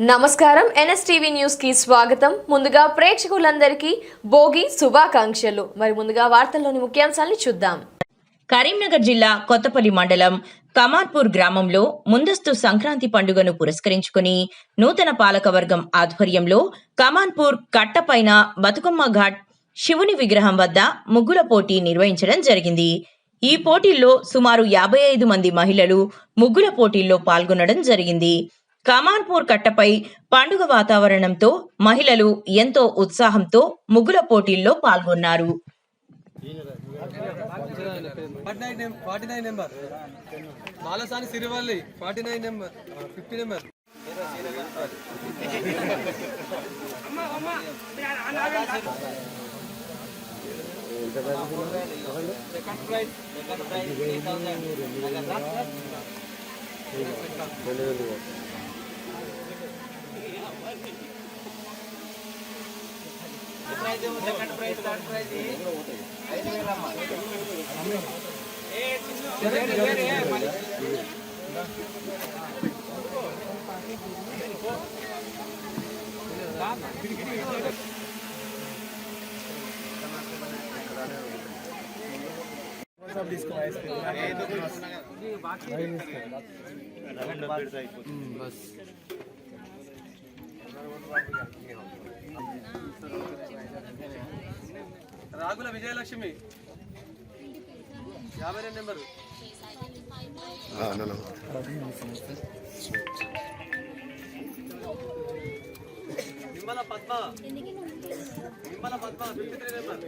నమస్కారం NSTV news కి స్వాగతం. ముందుగా ప్రేక్షకులందరికీ భోగి శుభాకాంక్షలు. మరి ముందుగా వార్తల్లోని ముఖ్యాంశాలను చూద్దాం. కరీంనగర్ జిల్లా కొత్తపల్లి మండలం కమాన్పూర్ గ్రామంలో ముందస్తు సంక్రాంతి పండుగను పురస్కరించుకుని నూతన పాలకవర్గం ఆధ్వర్యంలో కమాన్పూర్ కట్టపైన బతుకమ్మ ఘాట్ శివుని విగ్రహం వద్ద ముగ్గుల పోటీ నిర్వహించడం జరిగింది. ఈ పోటీల్లో సుమారు 55 మంది మహిళలు ముగ్గుల పోటీల్లో పాల్గొనడం జరిగింది. కమాన్పూర్ కట్టపై పండుగ వాతావరణంతో మహిళలు ఎంతో ఉత్సాహంతో ముగ్గుల పోటీల్లో పాల్గొన్నారు. సెకండ్ ప్రైజ్ థర్డ్ ప్రైజ్ 5,000 అమ్మ. రాగుల విజయలక్ష్మి 52 నెంబర్. నిమ్మల పద్మ 53 నెంబర్.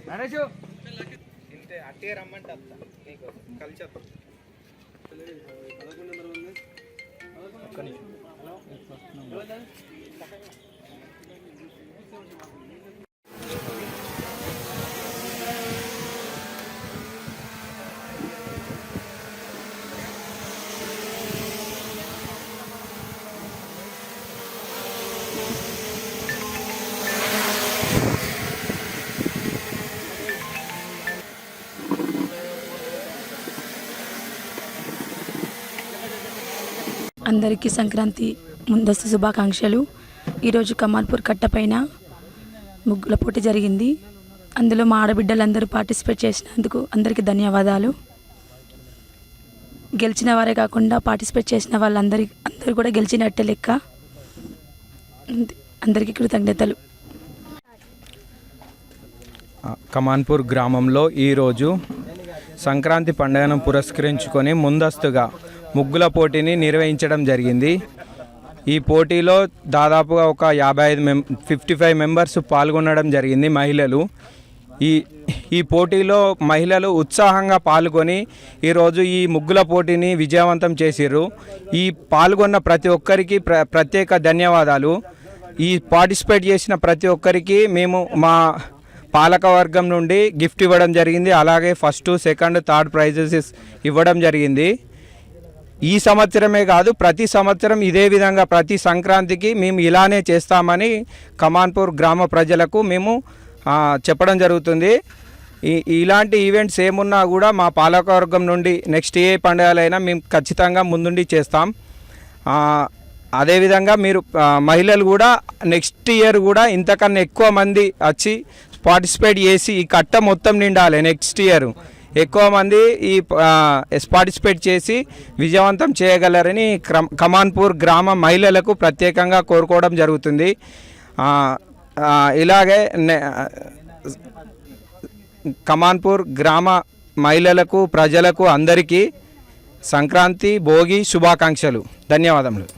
నరేష్ ఇంతే అట్టే రమ్మంటే అత్త నీకు కల్చర్ 11 నెంబర్ ఉంది. అందరికీ సంక్రాంతి ముందస్తు శుభాకాంక్షలు. ఈరోజు కమాన్పూర్ కట్టపైన ముగ్గుల పోటీ జరిగింది. అందులో మా ఆడబిడ్డలందరూ పార్టిసిపేట్ చేసినందుకు అందరికీ ధన్యవాదాలు. గెలిచిన వారే కాకుండా పార్టిసిపేట్ చేసిన అందరూ కూడా గెలిచినట్టే లెక్క. అందరికీ కృతజ్ఞతలు. కమాన్పూర్ గ్రామంలో ఈరోజు సంక్రాంతి పండుగను పురస్కరించుకొని ముందస్తుగా ముగ్గుల పోటీని నిర్వహించడం జరిగింది. ఈ పోటీలో దాదాపుగా ఒక 55 మెంబర్స్ పాల్గొనడం జరిగింది మహిళలు. ఈ పోటీలో మహిళలు ఉత్సాహంగా పాల్గొని ఈరోజు ఈ ముగ్గుల పోటీని విజయవంతం చేసిర్రు. ఈ పాల్గొన్న ప్రతి ఒక్కరికి ప్రత్యేక ధన్యవాదాలు. ఈ పార్టిసిపేట్ చేసిన ప్రతి ఒక్కరికి మేము మా పాలకవర్గం నుండి గిఫ్ట్ ఇవ్వడం జరిగింది. అలాగే ఫస్ట్, సెకండ్, థర్డ్ ప్రైజెస్ ఇవ్వడం జరిగింది. ఈ సంవత్సరమే కాదు, ప్రతి సంవత్సరం ఇదే విధంగా ప్రతి సంక్రాంతికి మేము ఇలానే చేస్తామని కమాన్పూర్ గ్రామ ప్రజలకు మేము చెప్పడం జరుగుతుంది. ఇలాంటి ఈవెంట్స్ ఏమున్నా కూడా మా పాలకవర్గం నుండి నెక్స్ట్ ఏ పండుగలైనా మేము ఖచ్చితంగా ముందుండి చేస్తాం. అదేవిధంగా మీరు మహిళలు కూడా నెక్స్ట్ ఇయర్ కూడా ఇంతకన్నా ఎక్కువ మంది వచ్చి పార్టిసిపేట్ చేసి ఈ కట్ట మొత్తం నిండాలి. నెక్స్ట్ ఇయర్ ఎక్కువ మంది ఈ పార్టిసిపేట్ చేసి విజయవంతం చేయగలరని కమాన్పూర్ గ్రామ మహిళలకు ప్రత్యేకంగా కోరుకోవడం జరుగుతుంది. ఇలాగే కమాన్పూర్ గ్రామ మహిళలకు, ప్రజలకు అందరికీ సంక్రాంతి భోగి శుభాకాంక్షలు. ధన్యవాదములు.